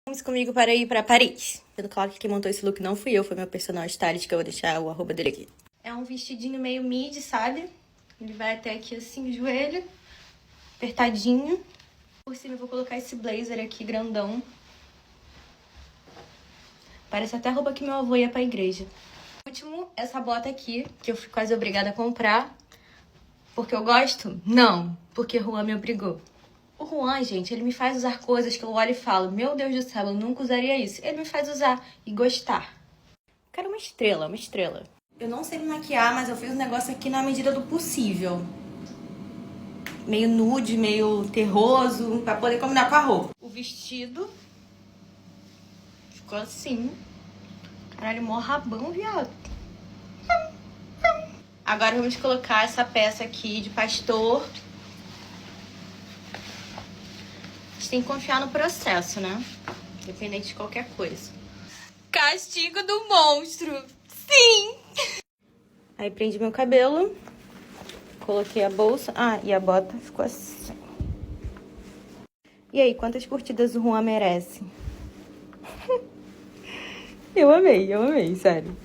Vamos comigo para ir para Paris. Sendo claro que quem montou esse look não fui eu, foi meu personal stylist, que eu vou deixar o arroba dele aqui. É um vestidinho meio midi, sabe? Ele vai até aqui assim, o joelho, apertadinho. Por cima eu vou colocar esse blazer aqui, grandão. Parece até a roupa que meu avô ia pra igreja. Por último, essa bota aqui, que eu fui quase obrigada a comprar. Porque eu gosto? Não, porque o Juan me obrigou. O Juan, gente, ele me faz usar coisas que eu olho e falo, meu Deus do céu, eu nunca usaria isso. Ele me faz usar e gostar. Quero uma estrela, uma estrela. Eu não sei me maquiar, mas eu fiz um negócio aqui na medida do possível. Meio nude, meio terroso, pra poder combinar com a roupa. O vestido ficou assim. Caralho, mó rabão, viado. Agora vamos colocar essa peça aqui de pastor. A gente tem que confiar no processo, né? Independente de qualquer coisa. Castigo do monstro. Sim! Aí prendi meu cabelo. Coloquei a bolsa. Ah, e a bota ficou assim. E aí, quantas curtidas o Juan merece? Eu amei, sério.